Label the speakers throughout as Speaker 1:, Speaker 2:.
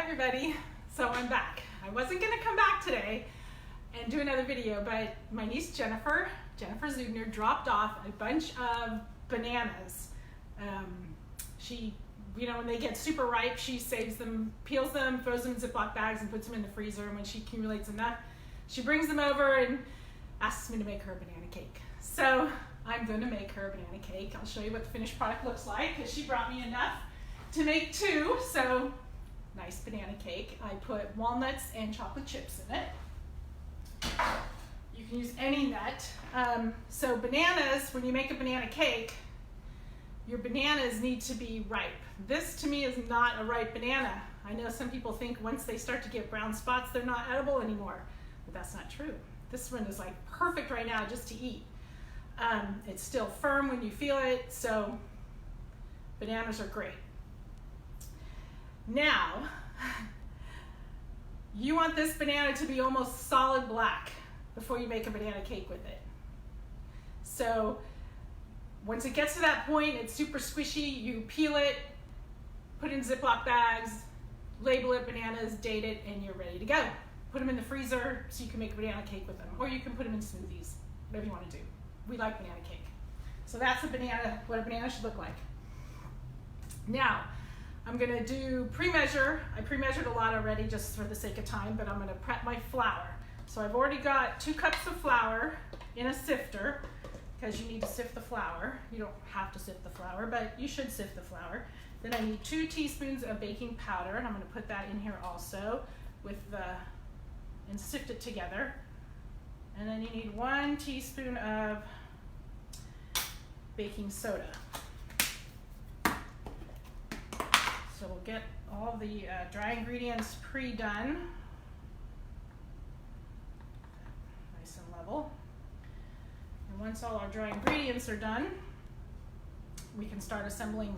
Speaker 1: everybody. So I'm back. I wasn't gonna come back today and do another video, but my niece Jennifer Zubner dropped off a bunch of bananas. She, when they get super ripe, she saves them, peels them, throws them in Ziploc bags and puts them in the freezer. And when she accumulates enough, she brings them over and asks me to make her a banana cake. So I'm gonna make her a banana cake. I'll show you what the finished product looks like because she brought me enough to make two. So nice banana cake. I put walnuts and chocolate chips in it. You can use any nut. So bananas, when you make a banana cake, your bananas need to be ripe. This to me is not a ripe banana. I know some people think once they start to get brown spots, they're not edible anymore, but that's not true. This one is like perfect right now just to eat. It's still firm when you feel it, so bananas are great. Now, you want this banana to be almost solid black before you make a banana cake with it. So once it gets to that point, it's super squishy, you peel it, put it in Ziploc bags, label it bananas, date it, and you're ready to go. Put them in the freezer so you can make a banana cake with them, or you can put them in smoothies, whatever you want to do. We like banana cake. So that's what a banana should look like. Now, I'm gonna do pre-measure. I pre-measured a lot already just for the sake of time, but I'm gonna prep my flour. So I've already got 2 cups of flour in a sifter, because you need to sift the flour. You don't have to sift the flour, but you should sift the flour. Then I need 2 teaspoons of baking powder, and I'm gonna put that in here also and sift it together. And then you need 1 teaspoon of baking soda. So we'll get all the dry ingredients pre-done. Nice and level. And once all our dry ingredients are done, we can start assembling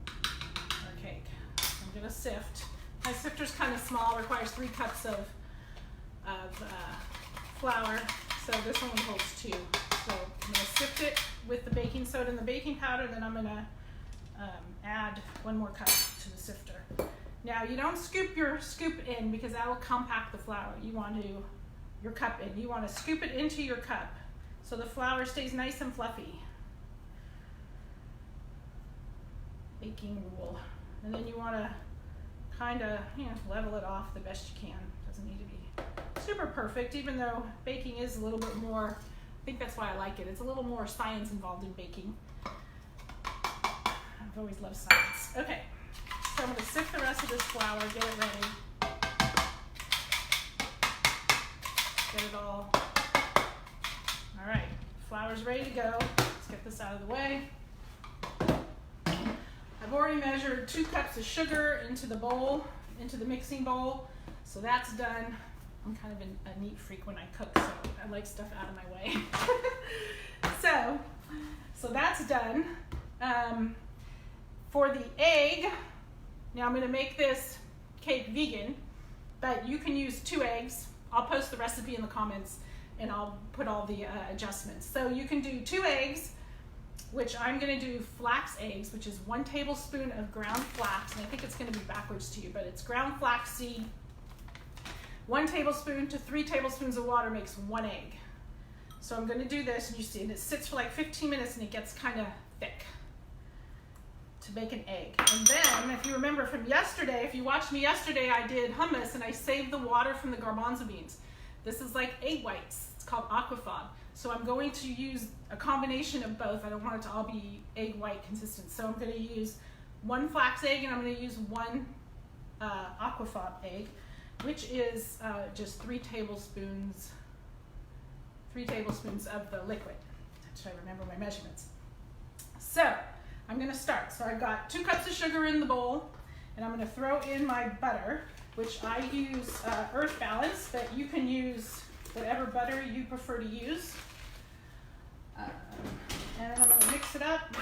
Speaker 1: our cake. I'm gonna sift. My sifter's kind of small, requires 3 cups of flour, so this only holds 2. So I'm gonna sift it with the baking soda and the baking powder, then I'm gonna add 1 more cup to the sifter. Now you don't scoop your scoop in because that will compact the flour. You want to, your cup in, you want to scoop it into your cup so the flour stays nice and fluffy. Baking rule. And then you want to kind of, level it off the best you can. Doesn't need to be super perfect, even though baking is a little bit more, I think that's why I like it. It's a little more science involved in baking. I've always loved science. Okay, so I'm going to sift the rest of this flour, get it ready. Get it all. All right, flour's ready to go. Let's get this out of the way. I've already measured 2 cups of sugar into the bowl, into the mixing bowl, so that's done. I'm kind of a neat freak when I cook, so I like stuff out of my way. So that's done. For the egg, now I'm going to make this cake vegan, but you can use 2 eggs. I'll post the recipe in the comments and I'll put all the adjustments. So you can do 2 eggs, which I'm going to do flax eggs, which is 1 tablespoon of ground flax, and I think it's going to be backwards to you, but it's ground flax seed. 1 tablespoon to 3 tablespoons of water makes 1 egg. So I'm going to do this, and you see, and it sits for like 15 minutes and it gets kind of thick to make an egg. And then, if you remember from yesterday, if you watched me yesterday, I did hummus and I saved the water from the garbanzo beans. This is like egg whites. It's called aquafaba. So I'm going to use a combination of both. I don't want it to all be egg white consistent. So I'm going to use 1 flax egg and I'm going to use 1 aquafaba egg, which is just 3 tablespoons of the liquid. Should I remember my measurements? So I'm going to start. So I've got 2 cups of sugar in the bowl, and I'm going to throw in my butter, which I use Earth Balance, but you can use whatever butter you prefer to use. And then I'm going to mix it up.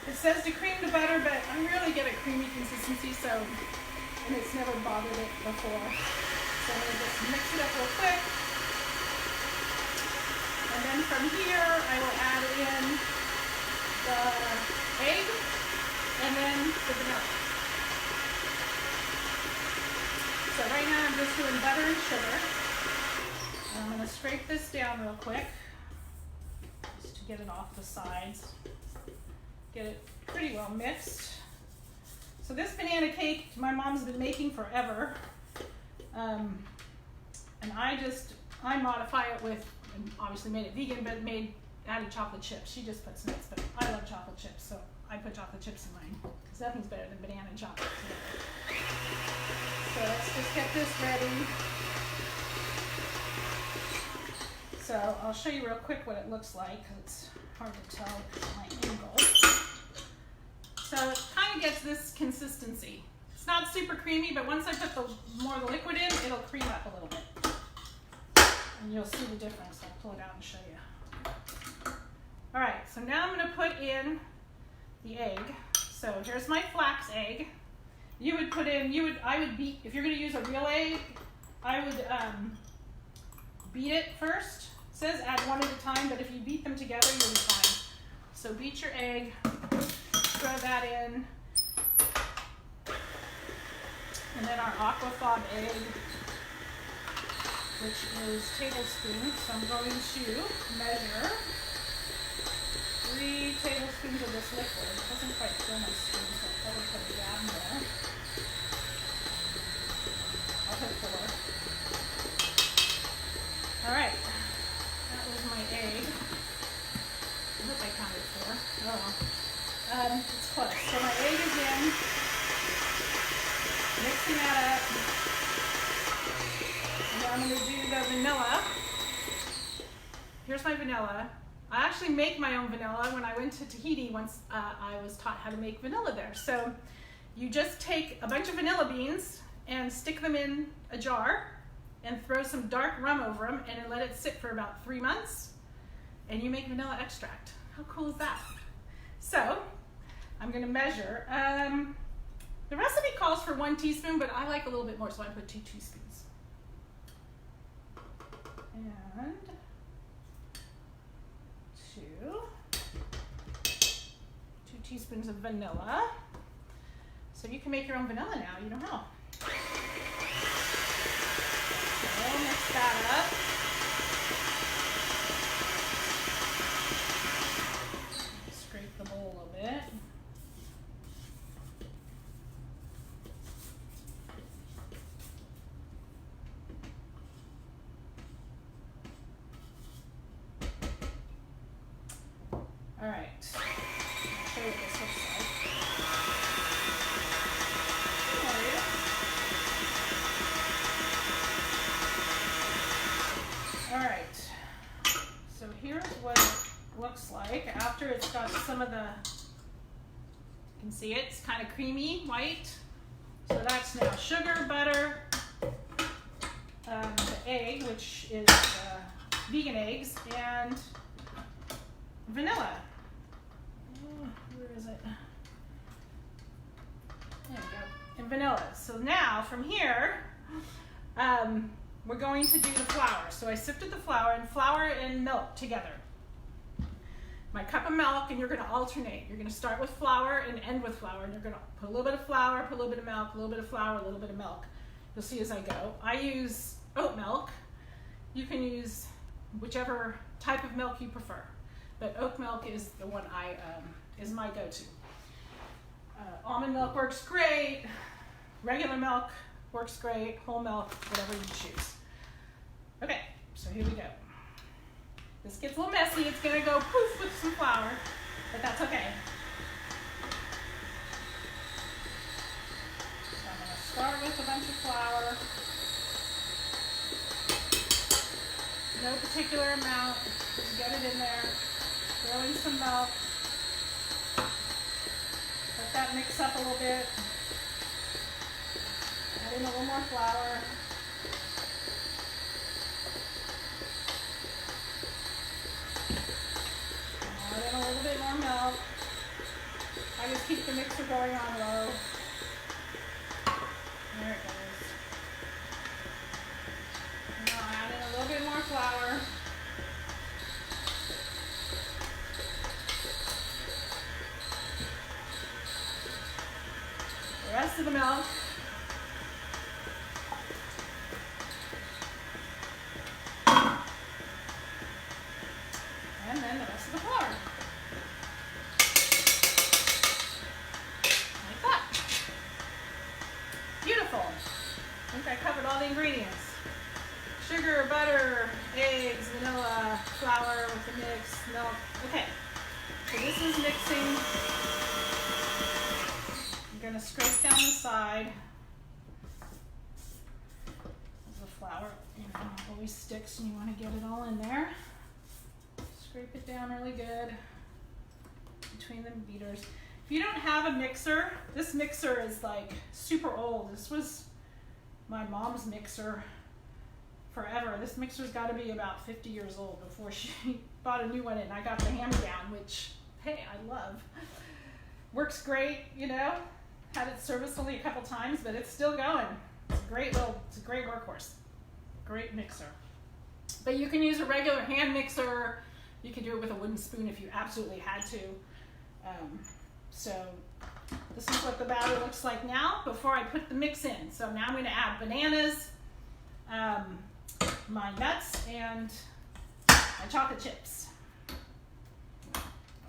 Speaker 1: It says to cream the butter, but I really get a creamy consistency, and it's never bothered it before. So I'm going to just mix it up real quick. And then from here, I will add in the egg and then the vanilla. So right now I'm just doing butter and sugar. And I'm going to scrape this down real quick just to get it off the sides. Get it pretty well mixed. So this banana cake my mom's been making forever. And I modify it with, and obviously made it vegan, but added chocolate chips. She just puts nuts, but I love chocolate chips, so I put chocolate chips in mine because nothing's better than banana and chocolate together. So let's just get this ready. So I'll show you real quick what it looks like because it's hard to tell with my angle. So it kind of gets this consistency. It's not super creamy, but once I put more of the liquid in, it'll cream up a little bit. And you'll see the difference. I'll pull it out and show you. All right, so now I'm going to put in the egg. So here's my flax egg. I would beat, if you're going to use a real egg, I would beat it first. It says add one at a time, but if you beat them together, you'll be fine. So beat your egg, throw that in, and then our aquafab egg, which is tablespoons. So I'm going to measure 3 tablespoons of this liquid. It doesn't quite fill my spoon, so I'll probably put a dab more. I'll put 4. All right, that was my egg. I hope I counted 4. Oh well. It's close. So my egg is in. Mixing that up. And now I'm going to do the vanilla. Here's my vanilla. I actually make my own vanilla. When I went to Tahiti once, I was taught how to make vanilla there. So you just take a bunch of vanilla beans and stick them in a jar and throw some dark rum over them and then let it sit for about 3 months and you make vanilla extract. How cool is that? So I'm going to measure. The recipe calls for 1 teaspoon, but I like a little bit more, so I put 2 teaspoons. And 2 teaspoons of vanilla. So you can make your own vanilla now, you don't know. So mix that up. Scrape the bowl a little bit. All right, I'll show you what this looks like. All right, so here's what it looks like after it's got some of the, you can see it's kind of creamy white. So that's now sugar, butter, the egg, which is vegan eggs, and vanilla. Where is it? There we go. And vanilla. So now from here, we're going to do the flour. So I sifted the flour and milk together. My cup of milk, and you're going to alternate. You're going to start with flour and end with flour. And you're going to put a little bit of flour, put a little bit of milk, a little bit of flour, a little bit of milk. You'll see as I go. I use oat milk. You can use whichever type of milk you prefer. But oat milk is the one is my go-to. Almond milk works great. Regular milk works great. Whole milk, whatever you choose. Okay, so here we go. This gets a little messy. It's gonna go poof with some flour, but that's okay. So I'm gonna start with a bunch of flour. No particular amount. Just get it in there. Throw in some milk. Let that mix up a little bit. Add in a little more flour. Add in a little bit more milk. I just keep the mixer going on low. There it goes. Now add in a little bit more flour. The rest of the milk. eggs, vanilla, flour with the mix, milk. Okay, so this is mixing. I'm gonna scrape down the side. The flour, you know, always sticks and you wanna get it all in there. Scrape it down really good between the beaters. If you don't have a mixer, this mixer is like super old. This was my mom's mixer forever. This mixer's got to be about 50 years old before she bought a new one, and I got the hand-me-down, which, hey, I love. Works great, you know. Had it serviced only a couple times, but it's still going. It's a great workhorse. Great mixer. But you can use a regular hand mixer. You can do it with a wooden spoon if you absolutely had to. So this is what the batter looks like now before I put the mix in. So now I'm going to add bananas, my nuts, and my chocolate chips.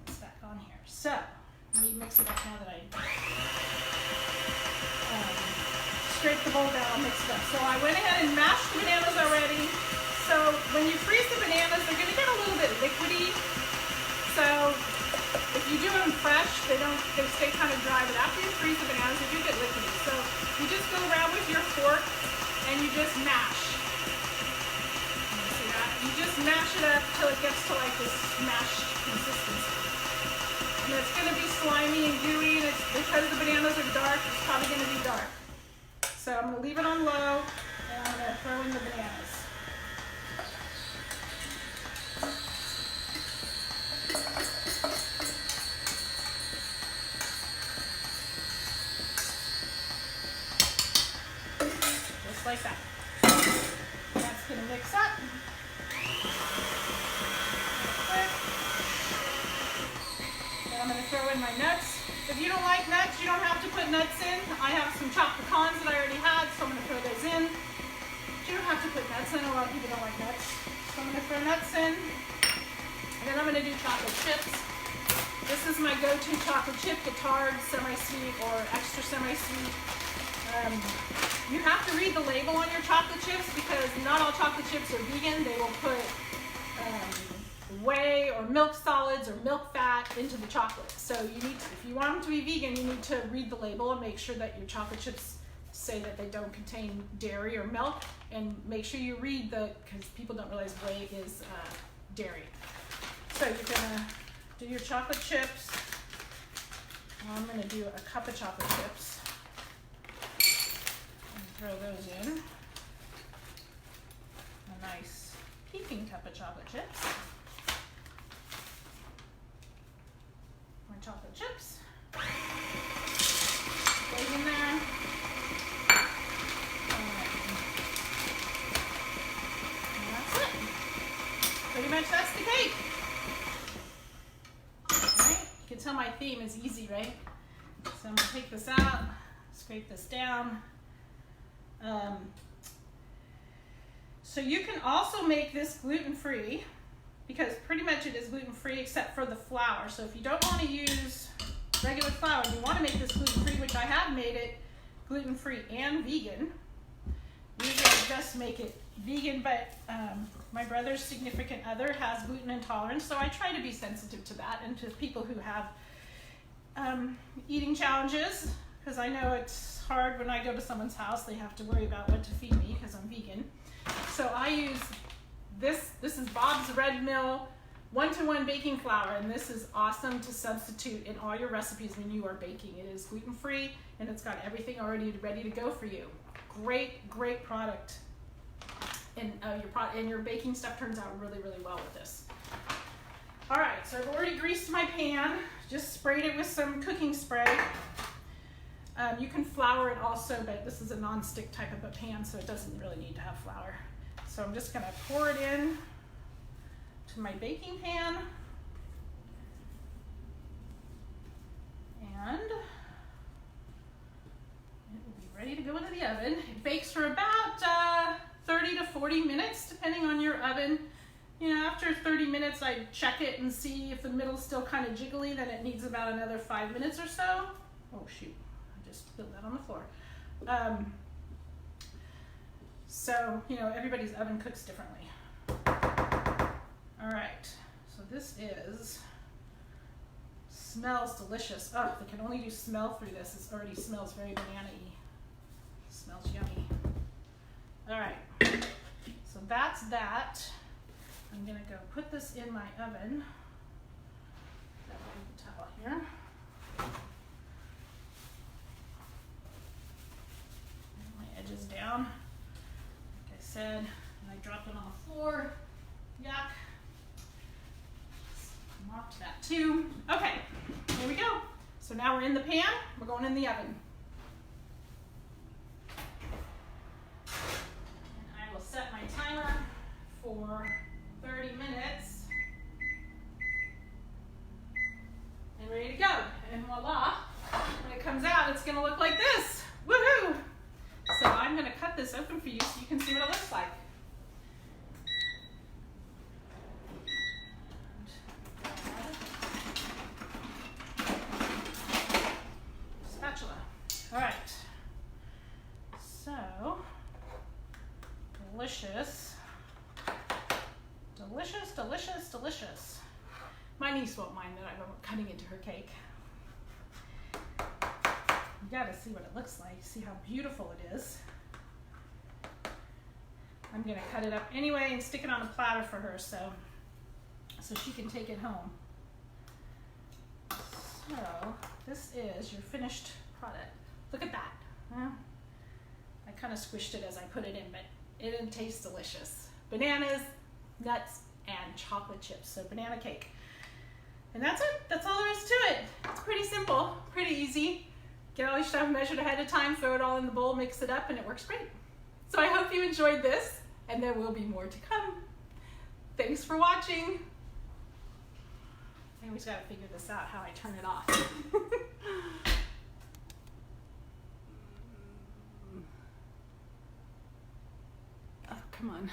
Speaker 1: It's back on here. So let me mix it up now that I scraped the bowl down. I'll mix it up. So I went ahead and mashed the bananas already. So when you freeze the bananas, they're going to get a little bit liquidy. So if you do them fresh, they stay kind of dry, but after you freeze the bananas, they do get liquidy. So you just go around with your fork and you just mash. You see that? You just mash it up till it gets to like this mashed consistency. And it's going to be slimy and gooey, and it's because the bananas are dark, it's probably going to be dark. So I'm going to leave it on low, and I'm going to throw in the bananas. Like that. That's going to mix up. Then I'm going to throw in my nuts. If you don't like nuts, you don't have to put nuts in. I have some chopped pecans that I already had, so I'm going to throw those in. But you don't have to put nuts in. A lot of people don't like nuts. So I'm going to throw nuts in. And then I'm going to do chocolate chips. This is my go-to chocolate chip, Guittard, semi-sweet or extra semi-sweet. You have to read the label on your chocolate chips because not all chocolate chips are vegan. They will put whey or milk solids or milk fat into the chocolate. So you need to, if you want them to be vegan, you need to read the label and make sure that your chocolate chips say that they don't contain dairy or milk, and make sure you read because people don't realize whey is dairy. So you're gonna do your chocolate chips. I'm gonna do a cup of chocolate chips. Throw those in. A nice heaping cup of chocolate chips. My chocolate chips. Goes in there. And that's it. Pretty much that's the cake. Alright, you can tell my theme is easy, right? So I'm gonna take this out, scrape this down. So you can also make this gluten-free because pretty much it is gluten-free except for the flour. So if you don't want to use regular flour and you want to make this gluten-free, which I have made it gluten-free and vegan, usually I just make it vegan, but my brother's significant other has gluten intolerance, so I try to be sensitive to that and to people who have eating challenges, because I know it's hard when I go to someone's house. They have to worry about what to feed me because I'm vegan. So I use this is Bob's Red Mill 1-to-1 baking flour, and this is awesome to substitute in all your recipes when you are baking. It is gluten-free and it's got everything already ready to go for you. Great product, and your baking stuff turns out really well with this. All right, so I've already greased my pan, just sprayed it with some cooking spray. You can flour it also, but this is a non-stick type of a pan, so it doesn't really need to have flour. So I'm just gonna pour it in to my baking pan. And it will be ready to go into the oven. It bakes for about 30 to 40 minutes, depending on your oven. You know, after 30 minutes, I check it and see if the middle's still kind of jiggly, then it needs about another 5 minutes or so. Oh shoot, I just spilled that on the floor. So, you know, everybody's oven cooks differently. Smells delicious. Oh, they can only do smell through this. It already smells very banana-y. Smells yummy. All right, so that's that. I'm gonna go put this in my oven. Got my towel here. My edges down. Like I said, and I dropped it on the floor. Yuck. Mopped that too. Okay, here we go. So now we're in the pan. We're going in the oven. And I will set my timer for 30 minutes. And ready to go. And voila, when it comes out, it's gonna look like this. Woohoo! So I'm gonna cut this open for you so you can see what it looks like. Spatula. All right. So, delicious. Delicious, delicious, delicious. My niece won't mind that I'm cutting into her cake. You gotta see what it looks like, see how beautiful it is. I'm gonna cut it up anyway and stick it on a platter for her so she can take it home. So this is your finished product. Look at that. Huh? I kind of squished it as I put it in, but it tastes delicious. Bananas, nuts, and chocolate chips. So banana cake. And that's it. That's all there is to it. It's pretty simple, pretty easy. Get all your stuff measured ahead of time, throw it all in the bowl, mix it up, and it works great. So I hope you enjoyed this, and there will be more to come. Thanks for watching. I always gotta figure this out, how I turn it off. Oh, come on.